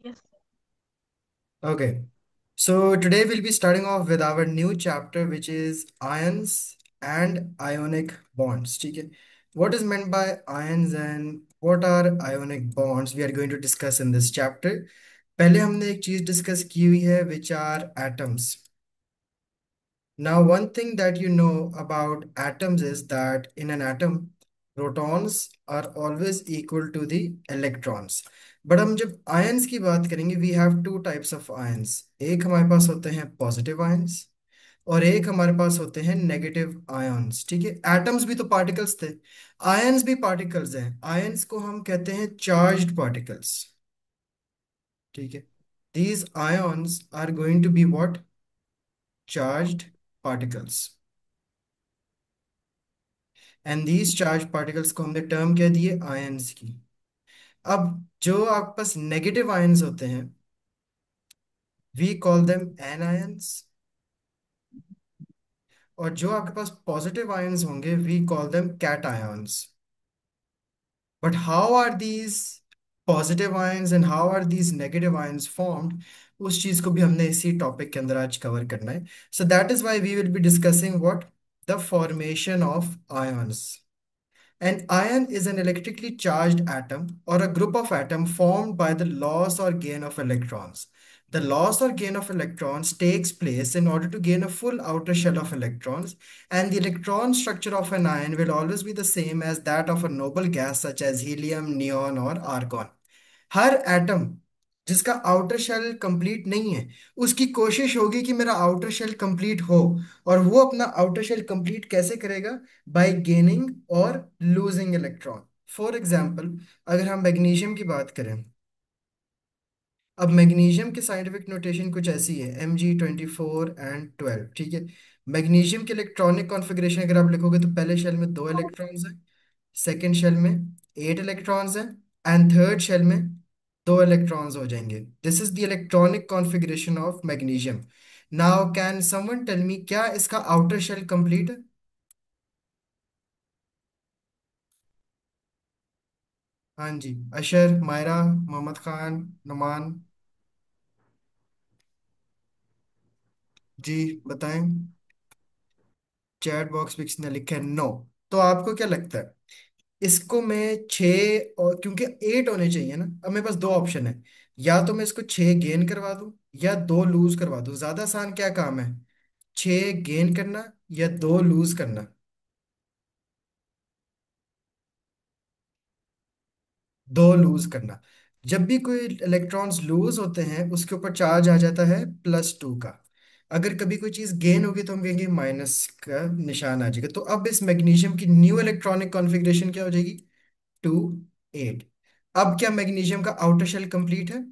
Yes. Okay, so today we'll be starting off with our new chapter, which is ions and ionic bonds. ठीक है? What is meant by ions and what are ionic bonds? We are going to discuss in this chapter. पहले हमने एक चीज discuss की हुई है, which are atoms. Now, one thing that you know about atoms is that in an atom, protons are always equal to the electrons. But हम जब ions की बात करेंगे, we have two types of ions. एक हमारे पास होते हैं positive ions और एक हमारे पास होते हैं नेगेटिव आयंस. ठीक है, एटम्स भी तो पार्टिकल्स थे, आयंस भी पार्टिकल्स हैं. आयंस को हम कहते हैं चार्ज्ड पार्टिकल्स. ठीक है, these ions are going to be what? Charged particles. And these charge particles को हमने टर्म कह दिए आयंस की. अब जो आपके पास नेगेटिव आयंस होते हैं, वी कॉल देम एनायंस. और जो आपके पास पॉजिटिव आयंस होंगे, we call them cations. But how are these positive ions and how are these negative ions formed, उस चीज को भी हमने इसी टॉपिक के अंदर आज कवर करना है. So that is why we will be discussing what? The formation of ions. An ion is an electrically charged atom or a group of atoms formed by the loss or gain of electrons. The loss or gain of electrons takes place in order to gain a full outer shell of electrons, and the electron structure of an ion will always be the same as that of a noble gas such as helium, neon, or argon. Her atom जिसका outer shell complete नहीं है, उसकी कोशिश होगी कि मेरा outer shell complete हो. और वो अपना आउटर शेल कंप्लीट कैसे करेगा? बाय गेनिंग और लूजिंग इलेक्ट्रॉन. फॉर एग्जाम्पल, अगर हम मैग्नीशियम की बात करें, अब मैग्नीशियम की साइंटिफिक नोटेशन कुछ ऐसी है, Mg24 and 12. ठीक है, मैग्नीशियम के इलेक्ट्रॉनिक कॉन्फ़िगरेशन अगर आप लिखोगे तो पहले शेल में दो इलेक्ट्रॉन्स हैं, सेकेंड शेल में 8 इलेक्ट्रॉन्स हैं, एंड थर्ड शेल में दो इलेक्ट्रॉन्स हो जाएंगे. This is the electronic configuration of magnesium. Now can someone tell me, क्या इसका आउटर शेल कंप्लीट है? हाँ जी, अशर, मायरा, मोहम्मद खान, नुमान. जी बताएं. चैट बॉक्स में किसने लिखा है नो? तो आपको क्या लगता है, इसको मैं छः, और क्योंकि 8 होने चाहिए ना, अब मेरे पास दो ऑप्शन है, या तो मैं इसको 6 गेन करवा दूं या 2 लूज करवा दूं. ज्यादा आसान क्या काम है, 6 गेन करना या 2 लूज करना? 2 लूज करना. जब भी कोई इलेक्ट्रॉन्स लूज होते हैं, उसके ऊपर चार्ज आ जाता है +2 का. अगर कभी कोई चीज गेन होगी तो हम कहेंगे माइनस का निशान आ जाएगा. तो अब इस मैग्नीशियम की न्यू इलेक्ट्रॉनिक कॉन्फ़िगरेशन क्या हो जाएगी? 2 8. अब क्या मैग्नीशियम का आउटर शेल कंप्लीट है?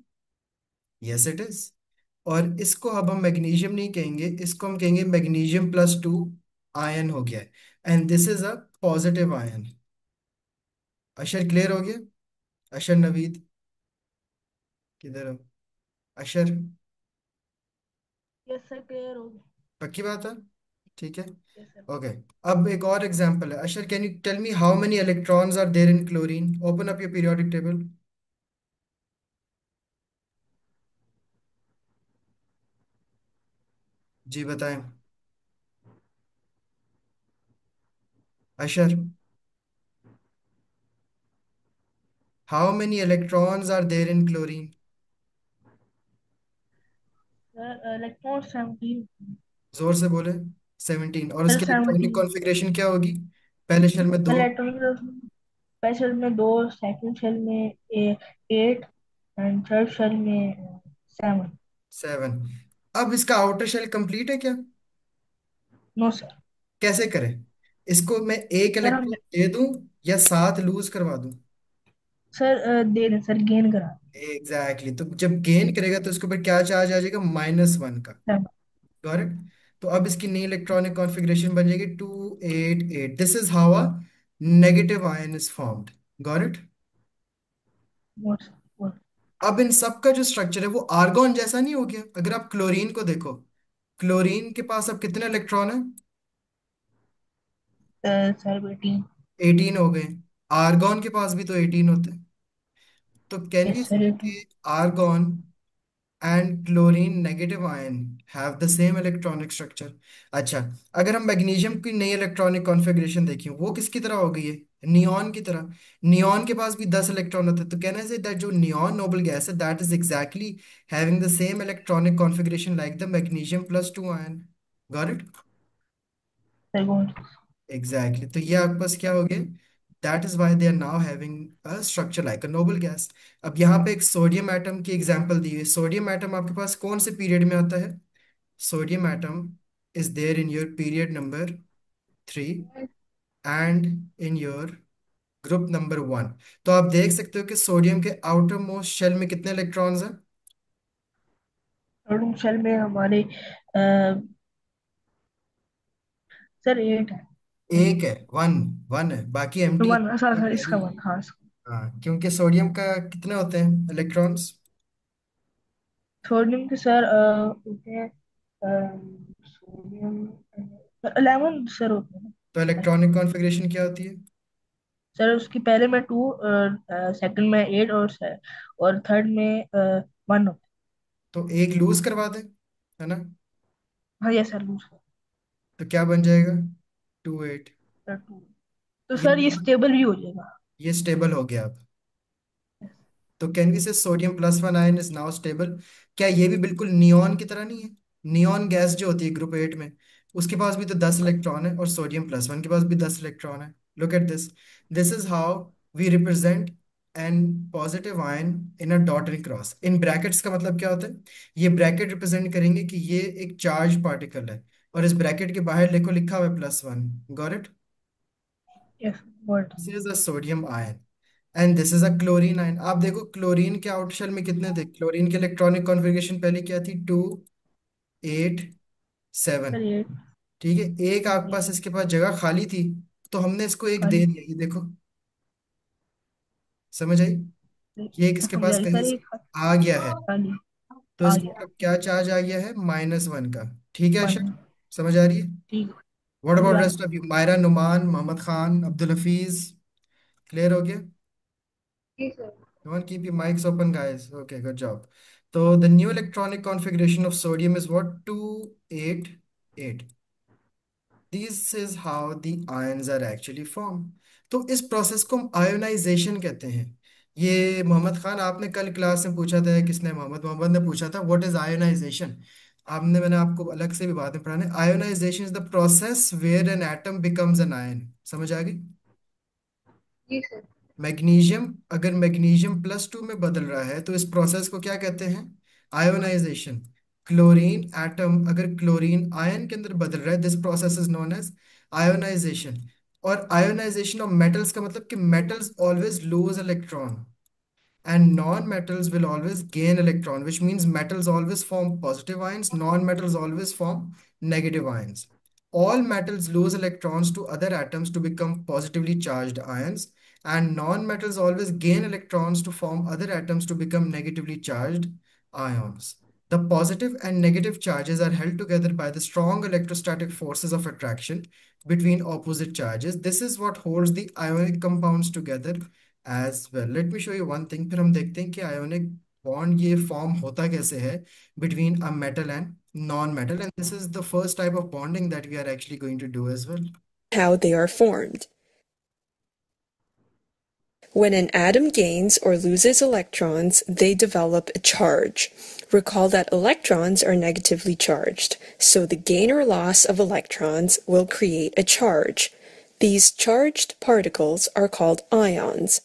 Yes it is. और इसको अब हम मैग्नीशियम नहीं कहेंगे, इसको हम कहेंगे मैग्नीशियम +2 आयन हो गया है. And this is a positive ion. Ashar clear हो गया? अशर, नवीद, किधर हो? अशर, यस सर, क्लियर हो गया। पक्की बात है? ठीक है. Yes sir. ओके. अब एक और एग्जांपल है. Ashar, can you tell me how many electrons are there in chlorine? Open up your periodic table. जी बताएं. Ashar, how many electrons are there in chlorine? Sir electron 17। जोर से बोले. 17. और सर उसकी इलेक्ट्रॉनिक 17। कॉन्फ़िगरेशन क्या होगी? पहले शेल में दो, इलेक्ट्रॉन पहले शेल में दो, सेकंड शेल में 8 एंड थर्ड शेल में 7। 7. अब इसका आउटर शेल कंप्लीट है क्या? No sir. कैसे करें? इसको मैं एक सर हम इलेक्ट्रॉन दे दूं या 7 लूज करवा दूं? सर दे दें सर, गेन करा एग्जैक्टली exactly. तो जब गेन करेगा तो उसके ऊपर क्या चार्ज आ जाएगा? -1 का. दें। करेक्ट. तो अब इसकी नई इलेक्ट्रॉनिक कॉन्फ़िगरेशन बन जाएगी 2 8 8. This is how a negative ion is formed. Got it? No sir. अब इन सब का जो स्ट्रक्चर है वो आर्गॉन जैसा नहीं हो गया? अगर आप क्लोरीन को देखो, क्लोरीन के पास अब कितने इलेक्ट्रॉन है? सर 18। 18 हो गए. आर्गॉन के पास भी तो 18 होते हैं. तो कैन वी Yes, से sir, it is. कि argon and chlorine negative ion have the same electronic structure. अच्छा, अगर हम मैग्नीशियम की नई इलेक्ट्रॉनिक कॉन्फ़िगरेशन देखें, वो किसकी तरह हो गई है? नियॉन की तरह। नियॉन के पास भी 10 इलेक्ट्रॉन होते हैं, तो कहना है दैट जो नियॉन नोबल गैस है that is exactly having the same electronic configuration like the magnesium plus 2 ion. Got it? Sir, go on. Exactly, तो ये आपके पास क्या हो गया? That is why they are now having a structure like a noble gas. अब यहाँ पे एक सोडियम एटम की एग्जांपल दी हुई है। सोडियम एटम आपके पास कौन से पीरियड में आता है? Sodium atom is there in your period number 3 and in your group number 1। तो आप देख सकते हो कि सोडियम के आउटर मोस्ट शेल में कितने इलेक्ट्रॉन्स हैं? सोडियम शेल में हमारे सर 8 है। एक है, वन। वन है, बाकी एम्प्टी है, 1, सर तो सर इसका कैरी। 1, हाँ इसका। हाँ, क्योंकि सोडियम का कितने होते हैं इलेक्ट्रॉन्स? सोडियम के सर होते हैं सोडियम 11 सर होते हैं। तो इलेक्ट्रॉनिक कॉन्फ़िगरेशन क्या होती है? सर उसकी पहले में 2, सेकंड में 8, और थर्ड में 1 होता तो एक लूज करवा दें, है ना? है। हाँ ये सर लूज तो क्या बन जाएगा? 2 8। सर 2। तो ये सर ये स्टेबल भी हो जाएगा। ये स्टेबल हो गया अब। तो कैन वी से sodium plus 1 ion is now stable. क्या ये भी बिल्कुल नियॉन की तरह नहीं है? नियॉन गैस जो होती है ग्रुप 8 में, उसके पास भी तो 10 इलेक्ट्रॉन है, और सोडियम प्लस 1 के पास भी 10 इलेक्ट्रॉन है। Look at this. This is how we represent an positive ion in a dot and cross. In brackets का मतलब क्या होता है? ये ब्रैकेट रिप्रेजेंट करेंगे कि ये एक चार्ज पार्टिकल है, और इस ब्रैकेट के बाहर लिखो, लिखा हुआ है +1। Got it? Yes word. This is a sodium ion and this is a chlorine ion. आप देखो क्लोरीन के आउटर शेल में कितने थे? क्लोरीन की इलेक्ट्रॉनिक कॉन्फ़िगरेशन पहले क्या थी? 2 8 7। सर ये ठीक है, एक आपके ये पास इसके पास जगह खाली थी, तो हमने इसको एक दे खाली दिया। ये देखो, समझ आई? ये एक इसके समझ पास आई कहीं सर, से ये आ गया है, खाली तो आ इसका गया। मतलब क्या चार्ज आ गया है? -1 का। ठीक है वन अशर, समझ आ रही है? ठीक। व्हाट समझ about a rest of you? Myra, Numan, Mohammad Khan, Abdul Hafeez, clear हो गया? रही sir. Come on, keep your mics open, guys. Okay, good job. So the new electronic configuration of sodium is what? 2 8 8. This is how the ions are actually formed. तो इस process को हम ionisation कहते हैं। ये मोहम्मद खान, आपने कल क्लास में पूछा था, किसने? मोहम्मद मोहम्मद ने पूछा था, व्हाट इज आयोनाइजेशन। आपने मैंने आपको अलग से भी बाद में पढ़ाने। Ionization is the process where an atom becomes an ion. समझ आ गई? जी सर। मैग्नीशियम अगर मैग्नीशियम +2 में बदल रहा है, तो इस प्रोसेस को क्या कहते हैं? आयोनाइजेशन। क्लोरीन एटम अगर क्लोरीन आयन के अंदर बदल रहा है, this process is known as ionization. और आयोनाइजेशन ऑफ मेटल्स का मतलब कि metals always lose electron and non-metals will always gain electron, which means metals always form positive ions, non-metals always form negative ions. All metals lose electrons to other atoms to become positively charged ions, and non-metals always gain electrons to form other atoms to become negatively charged ions. The positive and negative charges are held together by the strong electrostatic forces of attraction between opposite charges. This is what holds the ionic compounds together as well. Let me show you one thing, फिर हम देखते हैं कि ionic bond ये form होता कैसे है between a metal and non-metal, and this is the first type of bonding that we are actually going to do as well. How they are formed. When an atom gains or loses electrons, they develop a charge. Recall that electrons are negatively charged, so the gain or loss of electrons will create a charge. These charged particles are called ions.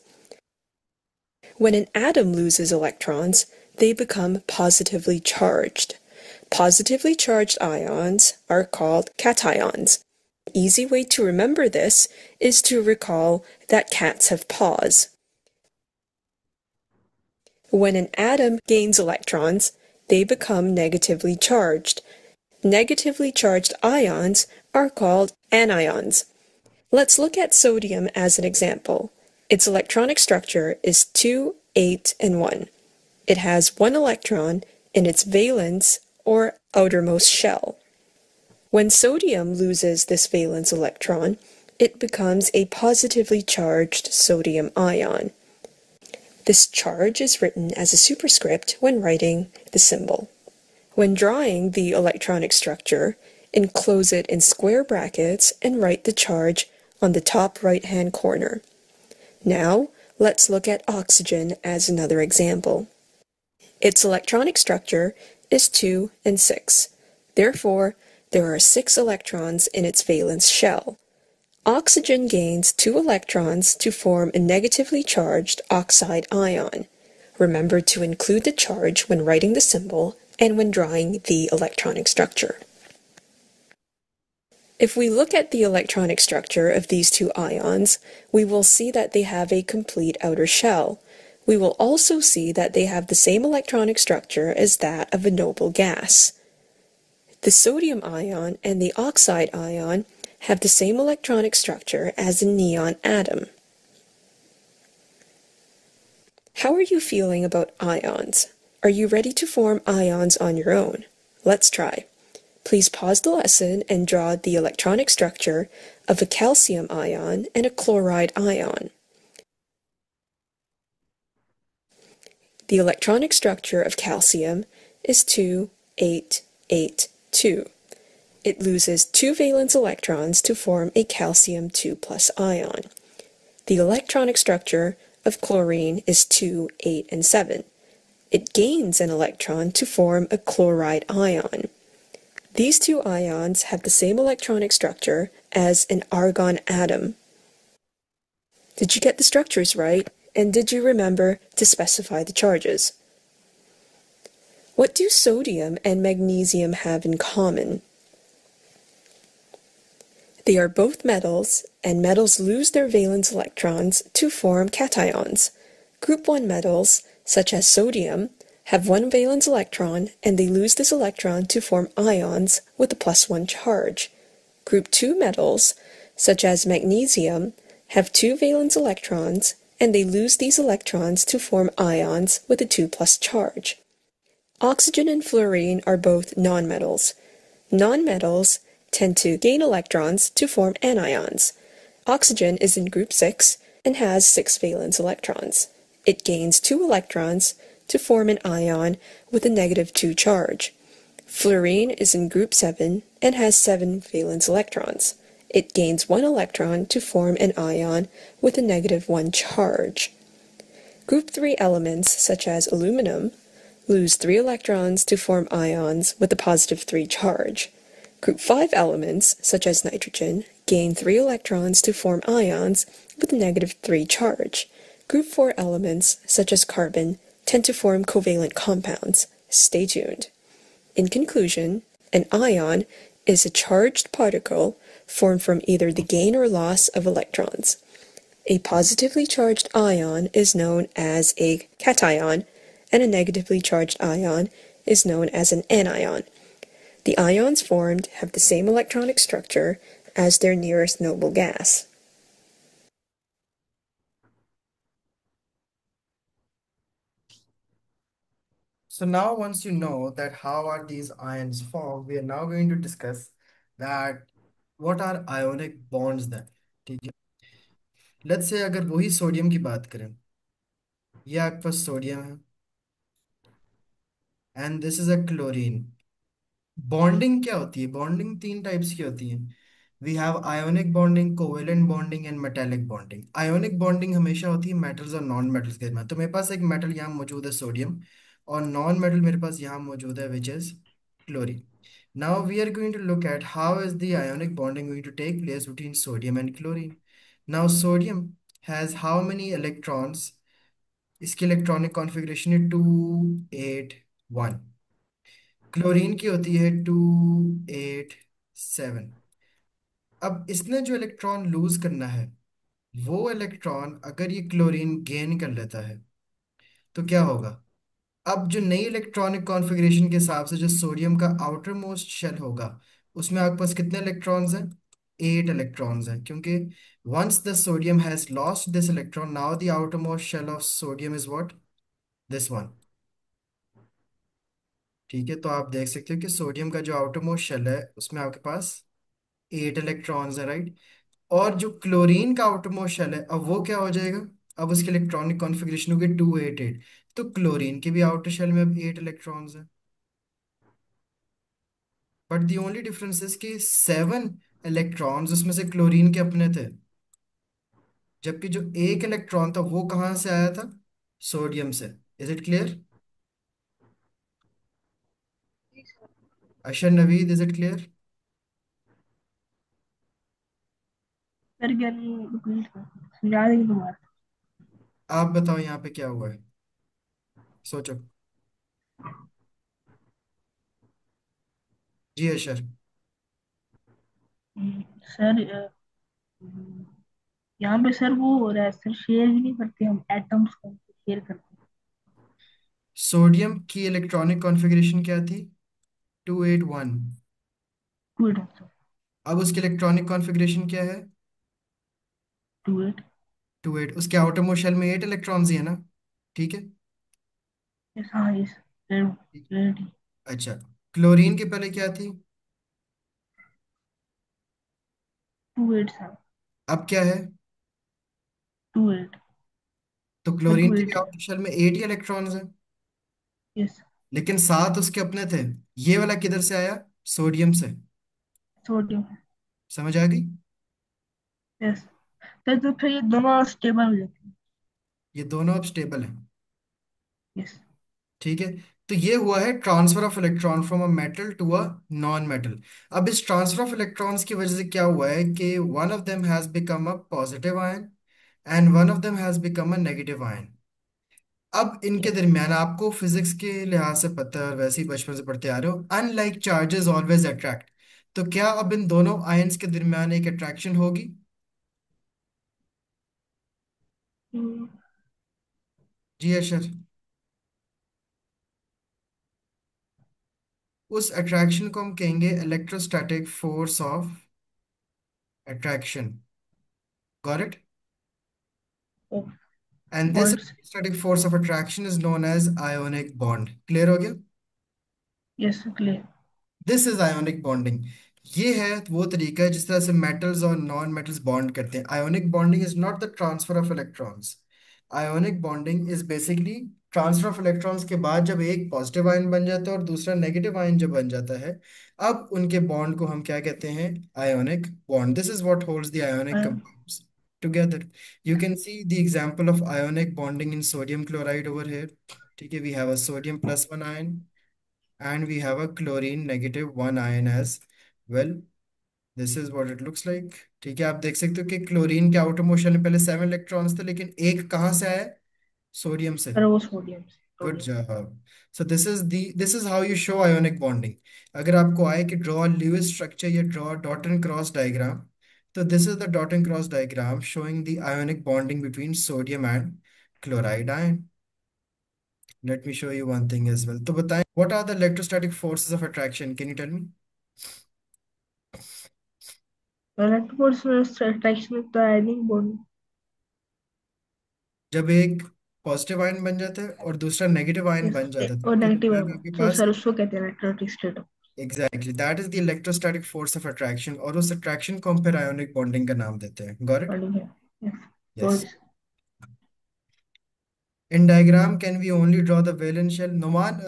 When an atom loses electrons, they become positively charged. Positively charged ions are called cations. An easy way to remember this is to recall that cats have paws. When an atom gains electrons, they become negatively charged. Negatively charged ions are called anions. Let's look at sodium as an example. Its electronic structure is 2 8 and 1. It has 1 electron in its valence or outermost shell. When sodium loses this valence electron, it becomes a positively charged sodium ion. This charge is written as a superscript when writing the symbol. When drawing the electronic structure, enclose it in square brackets and write the charge on the top right-hand corner. Now, let's look at oxygen as another example. Its electronic structure is 2 and 6. Therefore, there are 6 electrons in its valence shell. Oxygen gains 2 electrons to form a negatively charged oxide ion. Remember to include the charge when writing the symbol and when drawing the electronic structure. If we look at the electronic structure of these 2 ions, we will see that they have a complete outer shell. We will also see that they have the same electronic structure as that of a noble gas. The sodium ion and the oxide ion have the same electronic structure as a neon atom. How are you feeling about ions? Are you ready to form ions on your own? Let's try. Please pause the lesson and draw the electronic structure of a calcium ion and a chloride ion. The electronic structure of calcium is 2, 8, 8, 2. It loses 2 valence electrons to form a calcium 2 plus ion. The electronic structure of chlorine is 2, 8, and 7. It gains an electron to form a chloride ion. These 2 ions have the same electronic structure as an argon atom. Did you get the structures right? And did you remember to specify the charges? What do sodium and magnesium have in common? They are both metals, and metals lose their valence electrons to form cations. Group 1 metals, such as sodium, have 1 valence electron, and they lose this electron to form ions with a +1 charge. Group 2 metals, such as magnesium, have 2 valence electrons, and they lose these electrons to form ions with a 2+ charge. Oxygen and fluorine are both nonmetals. Nonmetals tend to gain electrons to form anions. Oxygen is in group 6 and has 6 valence electrons. It gains 2 electrons to form an ion with a -2 charge. Fluorine is in group 7 and has 7 valence electrons. It gains 1 electron to form an ion with a -1 charge. Group 3 elements, such as aluminum, lose 3 electrons to form ions with a +3 charge. Group 5 elements, such as nitrogen, gain 3 electrons to form ions with a -3 charge. Group 4 elements, such as carbon, tend to form covalent compounds. Stay tuned. In conclusion, an ion is a charged particle formed from either the gain or loss of electrons. A positively charged ion is known as a cation, and a negatively charged ion is known as an anion. The ions formed have the same electronic structure as their nearest noble gas. So now once you know that how are these ions formed, we are now going to discuss that what are ionic bonds then. ठीक है, let's say अगर वही sodium की बात करें, ये आपके पास सोडियम है and this is a chlorine. Bonding क्या होती है? बॉन्डिंग 3 टाइप्स की होती है। We have ionic bonding, covalent bonding and metallic bonding. Ionic bonding हमेशा होती है मेटल्स और नॉन मेटल्स के में। तो मेरे पास एक मेटल यहाँ मौजूद है सोडियम, और नॉन मेटल मेरे पास यहाँ मौजूद है which is chlorine. Now we are going to look at how is the ionic bonding going to take place between sodium and chlorine. Now sodium has how many electrons? इसकी electronic configuration है 2 8 1। Chlorine की होती है 2 8 7। अब इसने जो electron lose करना है, वो इलेक्ट्रॉन अगर ये क्लोरीन गेन कर लेता है तो क्या होगा? अब जो नई इलेक्ट्रॉनिक कॉन्फ़िगरेशन के हिसाब से जो सोडियम का आउटर मोस्ट शेल होगा, उसमें आपके पास कितने इलेक्ट्रॉन्स हैं? 8 इलेक्ट्रॉन्स हैं, क्योंकि once the sodium has lost this electron, now the outer most shell of sodium is what? This one. ठीक है, तो आप देख सकते हो कि सोडियम का जो आउटर मोस्ट शेल है उसमें आपके पास 8 इलेक्ट्रॉन्स है, राइट। और जो क्लोरीन का आउटर मोस्ट शेल है, अब वो क्या हो जाएगा? अब उसकी इलेक्ट्रॉनिक कॉन्फ़िगरेशन होगी 288। तो क्लोरीन के भी आउटर शेल में अब 8 इलेक्ट्रॉन्स हैं, but the only difference is कि 7 इलेक्ट्रॉन्स उसमें से क्लोरीन के अपने थे, जबकि जो एक इलेक्ट्रॉन था वो कहाँ से आया था, सोडियम से। Is it clear? Ashar Naveed, is it clear? Sir क्या नहीं रिपीट कर, समझा देंगे दोबारा। आप बताओ यहाँ पे क्या हुआ है, सोचो। जी अशर। सर यहाँ पे सर वो हो रहा है सर, शेयर भी नहीं करते हम एटम्स को, शेयर करते हैं। सोडियम की इलेक्ट्रॉनिक कॉन्फ़िगरेशन क्या थी, 281। Two eight sir. अब उसकी इलेक्ट्रॉनिक कॉन्फ़िगरेशन क्या है, टू एट। 28। उसके आउटर मोस्ट शेल में 8 इलेक्ट्रॉन्स ही है ना, ठीक है। यस हाँ यस। ठीक। रेडी। अच्छा, क्लोरीन के पहले क्या थी, टू एट सर। अब क्या है। Two eight. तो सर क्लोरीन टू के भी एट है। आउटर शेल में 8 ही इलेक्ट्रॉन्स हैं, यस। लेकिन 7 उसके अपने थे। ये वाला किधर से आया, सोडियम से। सोडियम है। समझ आ गई? यस। तो फिर ये दोनों स्टेबल हो जाते हैं। ये दोनों अब स्टेबल हैं, यस। ठीक है। तो ये हुआ है transfer of electron from a metal to a non metal. अब इस ट्रांसफर ऑफ इलेक्ट्रॉन्स की वजह से क्या हुआ है कि one of them has become a positive ion and one of them has become a negative ion. अब इनके यस। दरमियान आपको फिजिक्स के लिहाज से पता है और वैसे ही बचपन से पढ़ते आ रहे हो, अनलाइक चार्जेस ऑलवेज अट्रैक्ट। तो क्या अब इन दोनों आयंस के दरमियान एक अट्रैक्शन होगी? जी अशर। उस अट्रैक्शन को हम कहेंगे electrostatic force of attraction. Got it? And this words. Electrostatic force of attraction is known as ionic bond. Clear हो गया? Yes clear. This is ionic bonding. ये है वो तरीका है जिस तरह से मेटल्स और नॉन मेटल्स बॉन्ड करते हैं। Ionic bonding is not the transfer of electrons. Ionic bonding is basically transfer of electrons के बाद जब एक पॉजिटिव आयन बन जाता है और दूसरा नेगेटिव आयन जब बन जाता है, अब उनके बॉन्ड को हम क्या कहते हैं, ionic bond. This is what holds the ionic compounds together. You can see the example of ionic bonding in sodium chloride over here. ठीक है, we have a sodium plus one ion and we have a chlorine negative one ion as well. This is what it looks like. ठीक है, आप देख सकते हो कि chlorine के आउटर मोशन में पहले 7 इलेक्ट्रॉन्स थे, लेकिन एक कहाँ से आया, सोडियम से। सर वो sodium. Good sodium. Job. So this is how you show ionic bonding. अगर आपको आए कि ड्रॉ ल्यूइस स्ट्रक्चर या draw dot and cross diagram, तो this is the dot and cross diagram showing the ionic bonding between sodium and chloride ion. Let me show you one thing as well. तो बताएं, what are the electrostatic forces of attraction? Can you tell me? Electro force attraction with the ionic bond. जब एक positive ion बन जाता है और दूसरा negative ion yes. बन जाता है, तो और क्या नेगेटिव होता है है कि वो, आपके सो पास सर उसको कहते हैं electrostatic state. Exactly that is the electrostatic force of attraction, और उस अट्रैक्शन को हम फिर आयोनिक बॉन्डिंग का नाम देते हैं। Got it? बॉन्डिंग है। Yes. Yes. God. In diagram, can we only draw the valence shell? Noman,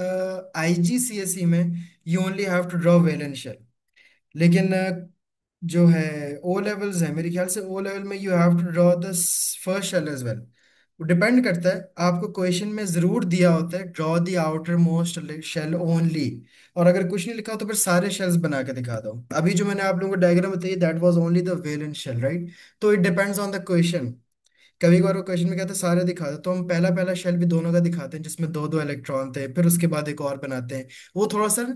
IGCSE में you only have to draw valence shell. लेकिन जो है ओ लेवल्स है, मेरे ख्याल से ओ लेवल में you have to draw the first shell as well. वो डिपेंड करता है, आपको क्वेश्चन में जरूर दिया होता है draw the outer most shell only, और अगर कुछ नहीं लिखा हो तो फिर सारे शेल्स बना के दिखा दो। अभी जो मैंने आप लोगों को डायग्राम बताई, that was only the valence shell, right? तो it depends on the question. कभी कभार वो क्वेश्चन में कहते हैं सारे दिखा दो, तो हम पहला पहला शेल भी दोनों का दिखाते हैं जिसमें दो दो इलेक्ट्रॉन थे, फिर उसके बाद एक और बनाते हैं। वो थोड़ा सा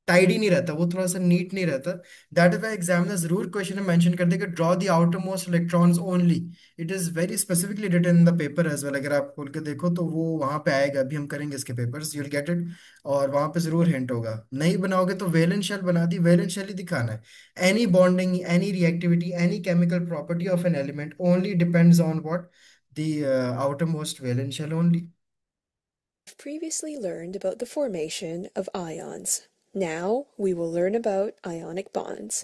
टाइडी नहीं रहता, वो थोड़ा सा नीट नहीं रहता। दैट इज वाई एग्जामिनर जरूर क्वेश्चन में मेंशन करते हैं कि draw the outer most electrons only. It is very specifically written in the paper as well. अगर आप खोल के देखो तो वो वहां पे आएगा, अभी हम करेंगे इसके papers, you will get it. और वहां पे जरूर हिंट होगा। नहीं बनाओगे तो वेलेंस शेल बना दी, वेलेंस शेल ही दिखाना है। Any bonding, any reactivity, any chemical property of an element only depends on what, the outermost valence shell only. We've previously learned about the formation of ions. Now we will learn about ionic bonds.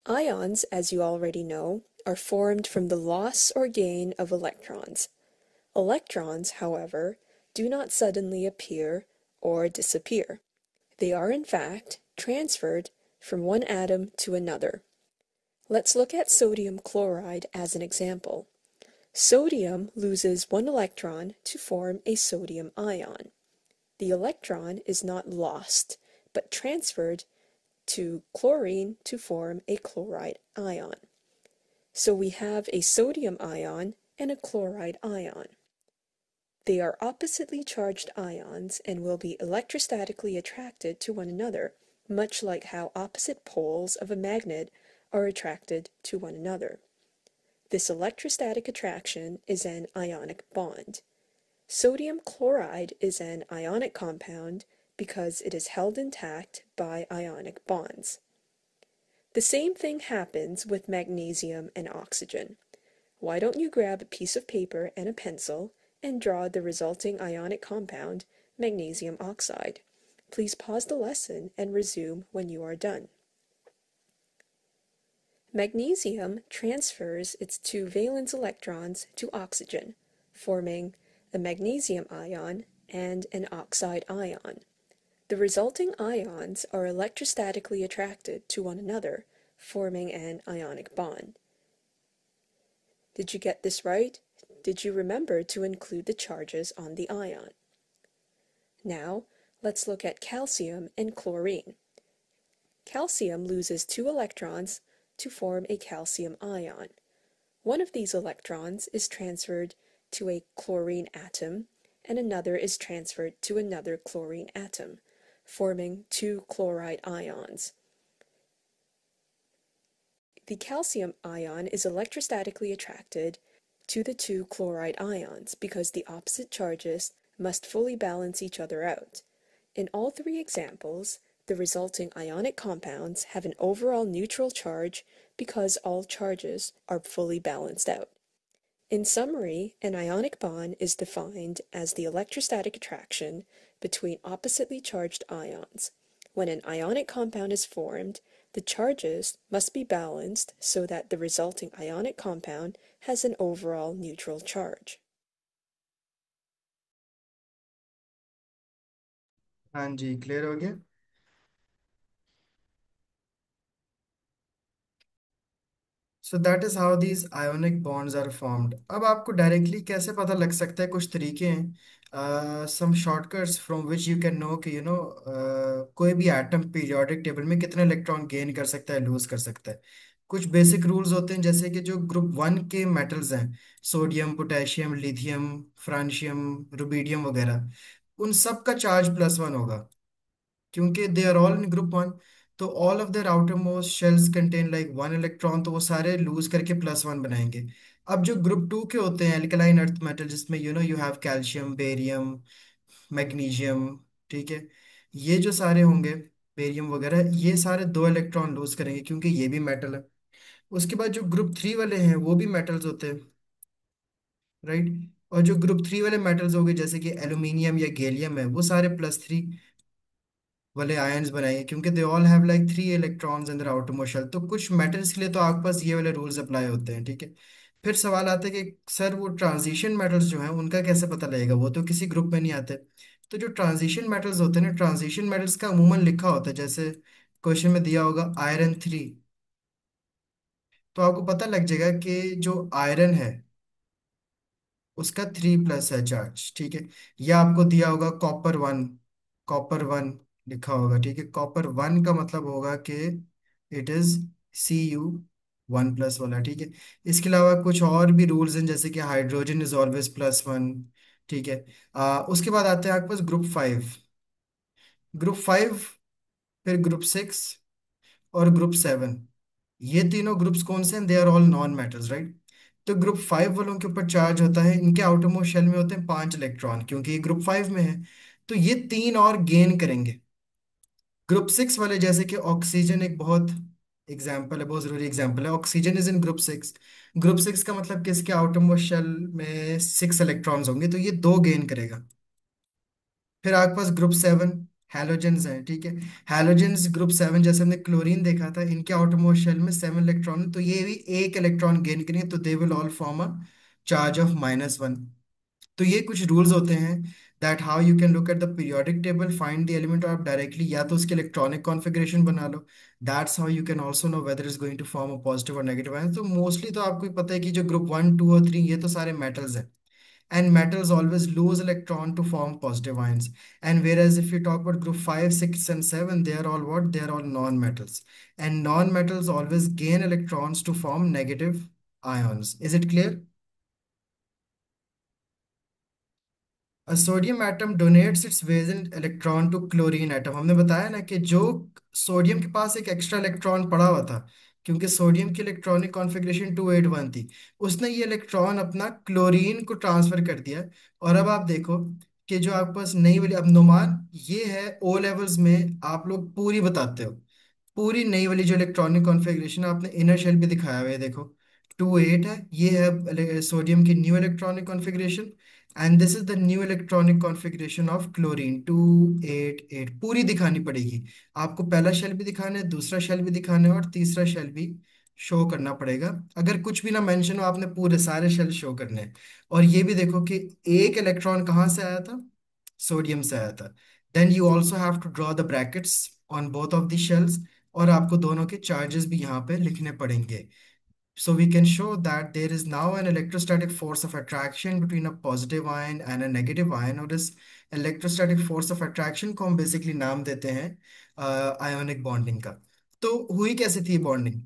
Ions, as you already know, are formed from the loss or gain of electrons. Electrons, however, do not suddenly appear or disappear. They are, in fact, transferred from one atom to another. Let's look at sodium chloride as an example. Sodium loses one electron to form a sodium ion. The electron is not lost, but transferred to chlorine to form a chloride ion. So we have a sodium ion and a chloride ion. They are oppositely charged ions and will be electrostatically attracted to one another, much like how opposite poles of a magnet are attracted to one another. This electrostatic attraction is an ionic bond. Sodium chloride is an ionic compound because it is held intact by ionic bonds. The same thing happens with magnesium and oxygen. Why don't you grab a piece of paper and a pencil and draw the resulting ionic compound, magnesium oxide? Please pause the lesson and resume when you are done. Magnesium transfers its two valence electrons to oxygen, forming a magnesium ion and an oxide ion. The resulting ions are electrostatically attracted to one another, forming an ionic bond. Did you get this right? Did you remember to include the charges on the ion? Now, let's look at calcium and chlorine. Calcium loses two electrons to form a calcium ion. One of these electrons is transferred to a chlorine atom, and another is transferred to another chlorine atom, forming two chloride ions. The calcium ion is electrostatically attracted to the two chloride ions because the opposite charges must fully balance each other out. In all three examples, the resulting ionic compounds have an overall neutral charge because all charges are fully balanced out. In summary, an ionic bond is defined as the electrostatic attraction between oppositely charged ions. When an ionic compound is formed, the charges must be balanced so that the resulting ionic compound has an overall neutral charge. हाँ जी, clear हो गया। So that is how these ionic bonds are formed. अब आपको directly कैसे पता लग सकता है, कुछ तरीके हैं, some shortcuts from which you can know कि कोई भी एटम पीरियोडिक टेबल में कितने इलेक्ट्रॉन गेन कर सकता है, लूज कर सकता है। कुछ बेसिक रूल्स होते हैं, जैसे कि जो ग्रुप वन के मेटल्स हैं, sodium, potassium, lithium, francium, rubidium वगैरह, उन सब का चार्ज +1 होगा, क्योंकि they are all in group one. तो all of their outermost shells contain like 1 electron, तो वो सारे लूज करके +1 बनाएंगे। अब जो ग्रुप टू के होते हैं, एल्कलाइन अर्थ मेटल, जिसमें you have calcium, barium, magnesium, ठीक है, ये जो सारे होंगे, बेरियम वगैरह, ये सारे 2 इलेक्ट्रॉन लूज करेंगे क्योंकि ये भी मेटल है। उसके बाद जो ग्रुप थ्री वाले हैं वो भी मेटल्स होते हैं, राइट। और जो ग्रुप थ्री वाले मेटल्स हो गए, जैसे कि एल्यूमिनियम या गैलियम है, वो सारे +3 वाले आयंस बनाएंगे क्योंकि they all have like 3 electrons in their outermost shell. तो कुछ मेटल्स के लिए तो आपके पास ये वाले रूल्स अप्लाई होते हैं, ठीक है। फिर सवाल आता है कि सर वो ट्रांजिशन मेटल्स जो हैं उनका कैसे पता लगेगा, वो तो किसी ग्रुप में नहीं आते। तो जो ट्रांजिशन मेटल्स होते हैं ना, ट्रांजिशन मेटल्स का अमूमन लिखा होता है, जैसे क्वेश्चन में दिया होगा आयरन 3, तो आपको पता लग जाएगा कि जो आयरन है उसका 3+ है चार्ज, ठीक है। या आपको दिया होगा कॉपर 1, कॉपर 1 लिखा होगा, ठीक है। कॉपर 1 का मतलब होगा कि इट इज Cu1+ वाला, ठीक है। इसके अलावा कुछ और भी रूल्स हैं, जैसे कि हाइड्रोजन इज ऑलवेज +1, ठीक है। उसके बाद आते हैं आपके पास ग्रुप 5, फिर ग्रुप 6 और ग्रुप 7। ये तीनों ग्रुप्स कौन से हैं? They are all non metals, right. तो ग्रुप 5 वालों के ऊपर चार्ज होता है, इनके आउटर मोस्ट शेल में होते हैं 5 इलेक्ट्रॉन, क्योंकि ये ग्रुप 5 में है, तो ये 3 और गेन करेंगे। ग्रुप 6 वाले, जैसे कि ऑक्सीजन एक बहुत एग्जाम्पल है, बहुत जरूरी एग्जाम्पल है, oxygen is in group 6। Group 6 का मतलब कि इसके आउटर मोस्ट शेल में 6 इलेक्ट्रॉन्स होंगे, तो ये 2 गेन करेगा। फिर आपके पास ग्रुप 7 हैलोजेंस हैं, ठीक है। हैलोजेंस ग्रुप 7, जैसे हमने क्लोरीन देखा था, इनके आउटरमोस्ट शेल में 7 इलेक्ट्रॉन, तो ये भी 1 इलेक्ट्रॉन गेन करेंगे, तो they will all form a charge of -1। तो ये कुछ रूल्स होते हैं that how you can look at the periodic table, find the element, आप डायरेक्टली या तो उसके इलेक्ट्रॉनिक कॉन्फ़िगरेशन बना लो। That's how you can also know whether is going to form a positive और नेगेटिव आयन। तो मोस्टली तो आपको ही पता है कि जो ग्रुप 1, 2 और 3, ये तो सारे मेटल्स हैं, and metals always lose electron to form positive ions. And whereas if you talk about group 5, 6 and 7, they are all what? They are all non-metals. And non-metals always gain electrons to form negative ions. Is it clear? A sodium atom donates its valence electron to chlorine atom। हमने बताया ना कि जो sodium के पास एक extra electron पड़ा हुआ था, क्योंकि सोडियम की इलेक्ट्रॉनिक कॉन्फ़िगरेशन 281 थी, उसने ये इलेक्ट्रॉन अपना क्लोरीन को ट्रांसफर कर दिया। और अब आप देखो कि जो आपके पास नई वाली, अब नुमान ये है, ओ लेवल्स में आप लोग पूरी बताते हो, पूरी नई वाली जो इलेक्ट्रॉनिक कॉन्फ़िगरेशन आपने इनर शेल पे दिखाया हुआ है, देखो 2 8 है, ये है सोडियम की new electronic configuration. And this is the new electronic configuration of chlorine, 2 8 8 पूरी दिखानी पड़ेगी आपको। पहला शेल भी दिखाना है, दूसरा शेल भी दिखाना है, और तीसरा शेल भी शो करना पड़ेगा। अगर कुछ भी ना मेंशन हो, आपने पूरे सारे शेल शो करने हैं। और ये भी देखो कि एक इलेक्ट्रॉन कहाँ से आया था, सोडियम से आया था। Then you also have to draw the brackets on both of the shells, और आपको दोनों के चार्जेस भी यहाँ पे लिखने पड़ेंगे। So we can show that there is now an electrostatic force of attraction between a positive ion and a negative ion, और इस electrostatic force of attraction को हम basically नाम देते हैं ionic bonding का। तो हुई कैसे थी bonding?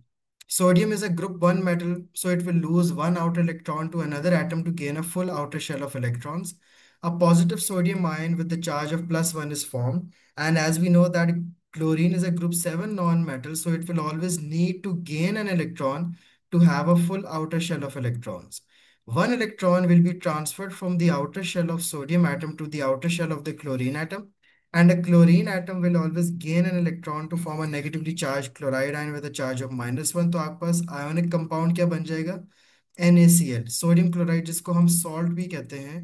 Sodium is a group 1 metal, so it will lose one outer electron to another atom to gain a full outer shell of electrons. A positive sodium ion with the charge of +1 is formed, and as we know that chlorine is a group 7 non-metal, so it will always need to gain an electron to have a full outer shell of electrons. One electron will be transferred from the outer shell of sodium atom to the outer shell of the chlorine atom, and a chlorine atom will always gain an electron to form a negatively charged chloride ion with a charge of -1। तो आपके पास ionic compound क्या बन जाएगा? NaCl, sodium chloride, जिसको हम salt भी कहते हैं।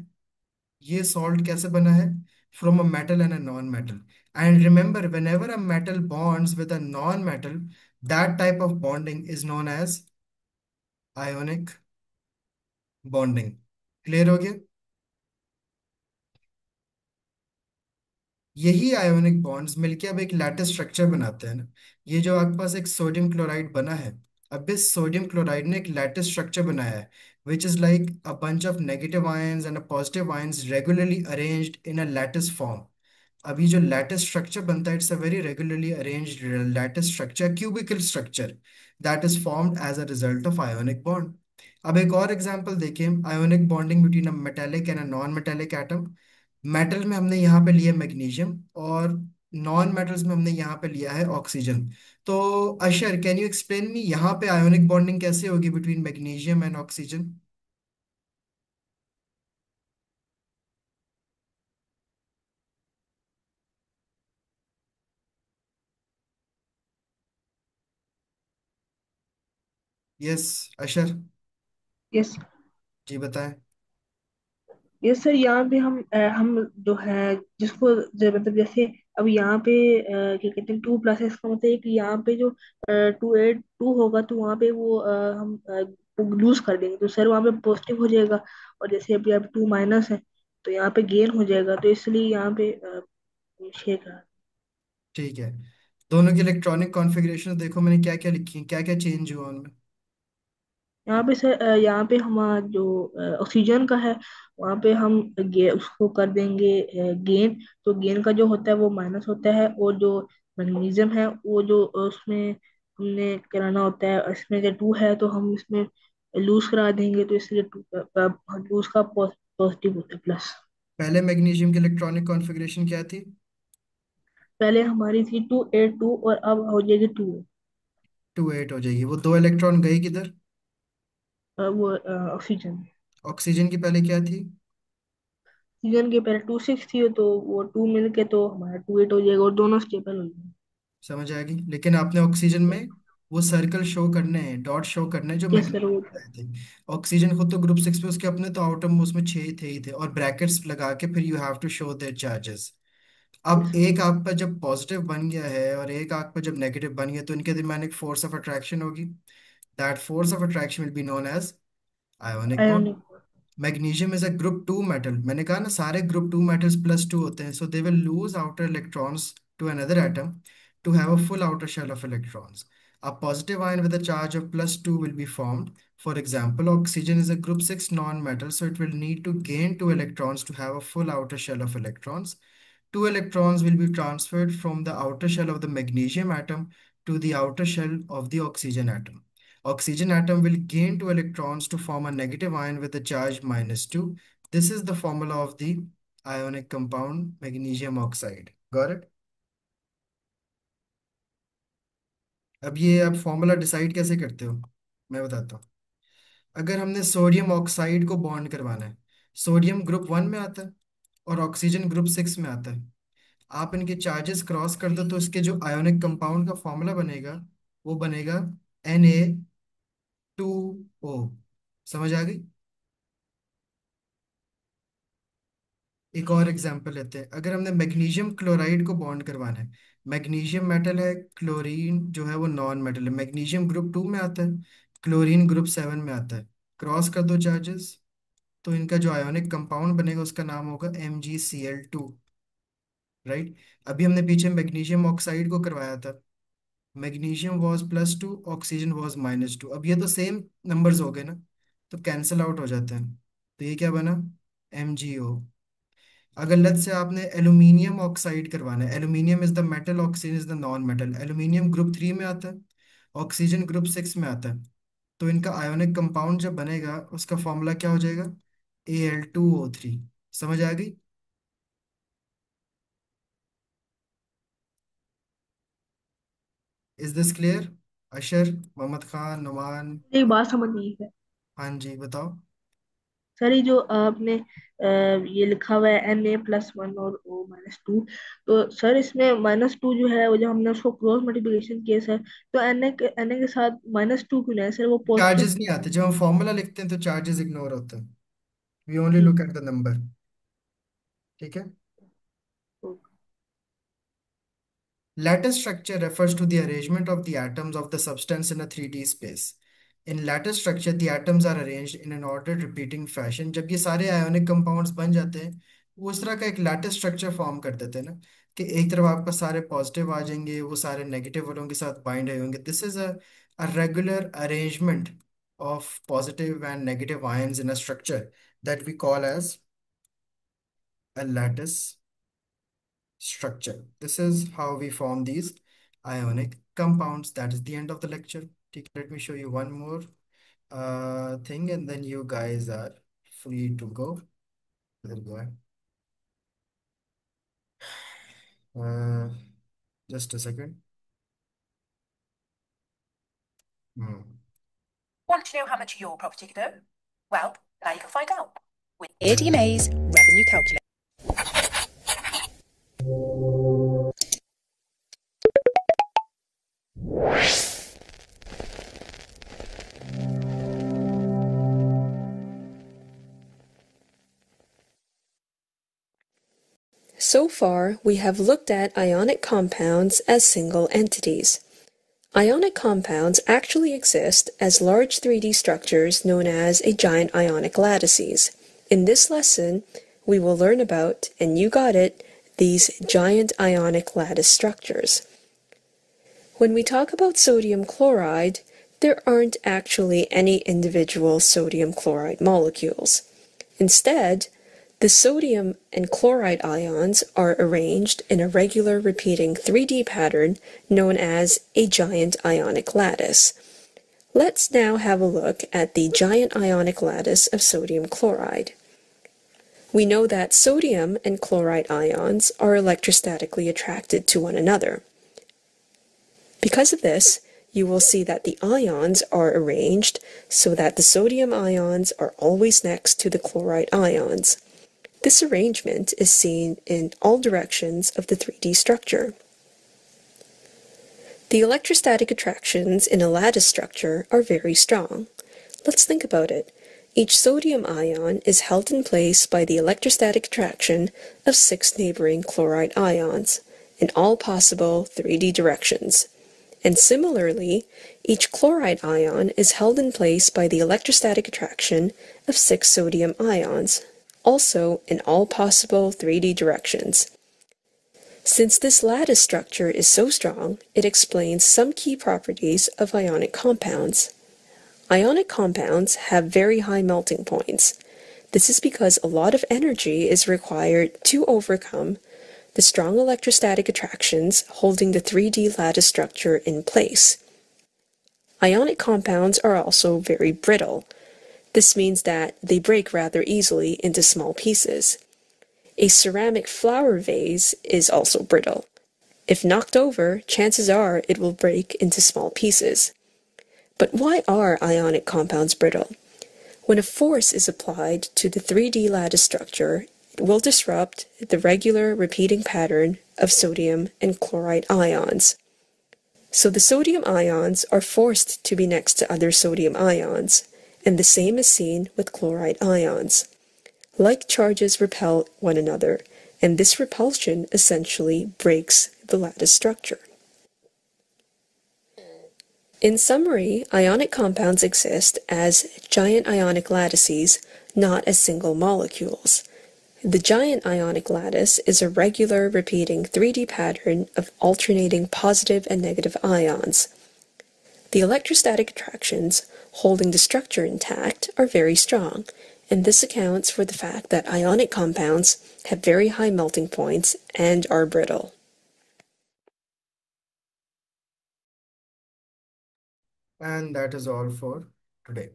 ये सॉल्ट कैसे बना है? From a metal and a non metal. And remember, whenever a metal bonds with a non-metal, that type of bonding is known as ionic bonding. Clear हो गया? यही आयोनिक बॉन्ड्स मिलके अब एक लैटिस स्ट्रक्चर बनाते हैं ना। ये जो आपके पास एक सोडियम क्लोराइड बना है, अब इस सोडियम क्लोराइड ने एक लैटिस स्ट्रक्चर बनाया है, which is like a bunch of negative ions and positive ions regularly arranged in a lattice form. अभी जो लैटिस स्ट्रक्चर बनता है, it's a very regularly arranged lattice structure, cubical structure, that is formed as a result of ionic bond. अब एक और example देखें, ionic bonding between a metallic and a non metallic atom. Metal में हमने यहाँ पे लिया मैग्नीशियम, और नॉन मेटल्स में हमने यहाँ पे लिया है ऑक्सीजन। तो Ashar, can you explain me यहाँ पे आयोनिक बॉन्डिंग कैसे होगी between magnesium and oxygen? Yes Ashar, yes. जी बताएं। यस सर, यहाँ पे हम जो है जिसको मतलब जैसे अब यहाँ पे क्या कहते हैं 2 प्लस है, इसका मतलब है कि यहाँ पे जो 2 8 2 होगा, तो वहाँ पे वो हम लूज कर देंगे, तो सर वहाँ पे पॉजिटिव हो जाएगा। और जैसे अभी अब 2 माइनस है, तो यहाँ पे गेन हो जाएगा, तो इसलिए यहाँ पे शेक रहा। ठीक है, दोनों की इलेक्ट्रॉनिक कॉन्फ़िगरेशन देखो मैंने क्या क्या लिखी है, क्या क्या चेंज हुआ उनमें। यहाँ पे सर यहाँ पे हमारा जो ऑक्सीजन का है, वहाँ पे हम उसको कर देंगे गेन। तो गेन का जो होता है वो माइनस होता है, और जो मैग्नीशियम है वो जो उसमें हमने कराना होता है, इसमें जो 2 है तो हम इसमें लूज करा देंगे, तो इसलिए लूज का पॉजिटिव होता है प्लस। पहले मैग्नीशियम की इलेक्ट्रॉनिक कॉन्फ़िगरेशन क्या थी? पहले हमारी थी 2 8 2, और अब हो जाएगी 2। 2 8 हो जाएगी। वो 2 इलेक्ट्रॉन गई किधर? वो ऑक्सीजन। ऑक्सीजन की पहले क्या थी? ऑक्सीजन के पहले 2 6 थी, तो वो 2 मिल के तो हमारा 2 8 हो जाएगा, और दोनों स्टेबल हो जाएंगे। समझ आ गई, लेकिन आपने ऑक्सीजन में वो सर्कल शो करने हैं, डॉट शो करने हैं जो यस सर, वो मैग्नीशियम आए थे। ऑक्सीजन खुद तो ग्रुप 6 पे, उसके अपने तो आउटम उसमें 6 थे ही थे, और ब्रैकेट्स लगा के फिर you have to show their charges. अब एक आपका जब पॉजिटिव बन गया है और एक आपका जब नेगेटिव बन गया, तो इनके दरमियान एक फोर्स ऑफ अट्रैक्शन होगी। That force of attraction will be known as ionic bond. Ionic. Magnesium is a group two metal. मैंने कहा ना सारे group two metals plus two होते हैं, so they will lose outer electrons to another atom to have a full outer shell of electrons. A positive ion with a charge of plus 2 will be formed. For example, oxygen is a group 6 non-metal, so it will need to gain 2 electrons to have a full outer shell of electrons. 2 electrons will be transferred from the outer shell of the magnesium atom to the outer shell of the oxygen atom. Oxygen atom will gain 2 electrons to form a negative ion with a charge minus 2. This is the formula of the ionic compound magnesium oxide. Got it? अब ये आप formula decide कैसे करते हो, मैं बताता हूँ। अगर हमने सोडियम ऑक्साइड को बॉन्ड करवाना है, सोडियम ग्रुप 1 में आता है और ऑक्सीजन ग्रुप 6 में आता है। आप इनके चार्जेस क्रॉस कर दो तो इसके जो आयोनिक कंपाउंड का फॉर्मूला बनेगा वो बनेगा Na2O। समझ आ गई? एक और एग्जांपल लेते हैं। अगर हमने मैग्नीशियम क्लोराइड को बॉन्ड करवाना है, मैग्नीशियम मेटल है, क्लोरीन जो है वो नॉन मेटल है। मैग्नीशियम ग्रुप 2 में आता है, क्लोरीन ग्रुप 7 में आता है। क्रॉस कर दो चार्जेस, तो इनका जो आयोनिक कंपाउंड बनेगा उसका नाम होगा MgCl2। राइट? अभी हमने पीछे मैग्नीशियम ऑक्साइड को करवाया था, magnesium was plus 2, oxygen was minus 2। अब ये तो सेम नंबर्स हो गए ना, तो कैंसिल आउट हो जाते हैं। तो ये क्या बना? MgO। अगर लेट से आपने एल्यूमिनियम ऑक्साइड करवाना है, aluminium is the metal, oxygen is the non metal. Aluminium group 3 में आता है, ऑक्सीजन ग्रुप 6 में आता है। तो इनका आयोनिक कंपाउंड जब बनेगा उसका फॉर्मूला क्या हो जाएगा? Al2O3। समझ आ गई? Is this clear? Ashar, Mohammad Khan, Numan. एक बात समझ नहीं है हाँ जी बताओ। सर, ये जो आपने ये लिखा हुआ है Na+1 और O-2, तो सर इसमें -2 जो है वो, जब हमने उसको क्रॉस मल्टीप्लिकेशन किया सर, तो Na के साथ -2 क्यों नहीं है सर? वो पॉजिटिव। चार्जेस नहीं आते जब हम फॉर्मूला लिखते हैं, तो चार्जेस इग्नोर होते हैं। वी ओनली ठीक लुक एट द नंबर। ठीक है। है। Lattice structure refers to the arrangement of the atoms of the substance in a 3D space. In lattice structure, the atoms are arranged in an ordered repeating fashion. जब ये सारे ionic compounds बन जाते हैं, वो उस तरह का एक lattice structure फॉर्म कर देते हैं ना, कि एक तरफ आपका सारे पॉजिटिव आ जाएंगे, वो सारे नेगेटिव वालों के साथ बाइंड होंगे। This is a regular arrangement of positive and negative ions in a structure that we call as a lattice structure. This is how we form these ionic compounds. That is the end of the lecture. Okay, let me show you one more thing and then you guys are free to go. We'll go ahead. Uh, just a second. Hmm. Want to know how much your property could earn? Well, now you can find out with ADMA's Revenue Calculator. So far, we have looked at ionic compounds as single entities. Ionic compounds actually exist as large 3D structures known as a giant ionic lattices. In this lesson, we will learn about, and you got it, these giant ionic lattice structures. When we talk about sodium chloride, there aren't actually any individual sodium chloride molecules. Instead, the sodium and chloride ions are arranged in a regular repeating 3D pattern known as a giant ionic lattice. Let's now have a look at the giant ionic lattice of sodium chloride. We know that sodium and chloride ions are electrostatically attracted to one another. Because of this, you will see that the ions are arranged so that the sodium ions are always next to the chloride ions. This arrangement is seen in all directions of the 3D structure. The electrostatic attractions in a lattice structure are very strong. Let's think about it. Each sodium ion is held in place by the electrostatic attraction of 6 neighboring chloride ions in all possible 3D directions. And similarly, each chloride ion is held in place by the electrostatic attraction of 6 sodium ions, also in all possible 3D directions. Since this lattice structure is so strong, it explains some key properties of ionic compounds. Ionic compounds have very high melting points. This is because a lot of energy is required to overcome the strong electrostatic attractions holding the 3D lattice structure in place. Ionic compounds are also very brittle. This means that they break rather easily into small pieces. A ceramic flower vase is also brittle. If knocked over, chances are it will break into small pieces. But why are ionic compounds brittle? When a force is applied to the 3D lattice structure, it will disrupt the regular repeating pattern of sodium and chloride ions. So the sodium ions are forced to be next to other sodium ions, and the same is seen with chloride ions. Like charges repel one another, and this repulsion essentially breaks the lattice structure. In summary, ionic compounds exist as giant ionic lattices, not as single molecules. The giant ionic lattice is a regular repeating 3D pattern of alternating positive and negative ions. The electrostatic attractions holding the structure intact are very strong, and this accounts for the fact that ionic compounds have very high melting points and are brittle. And that is all for today.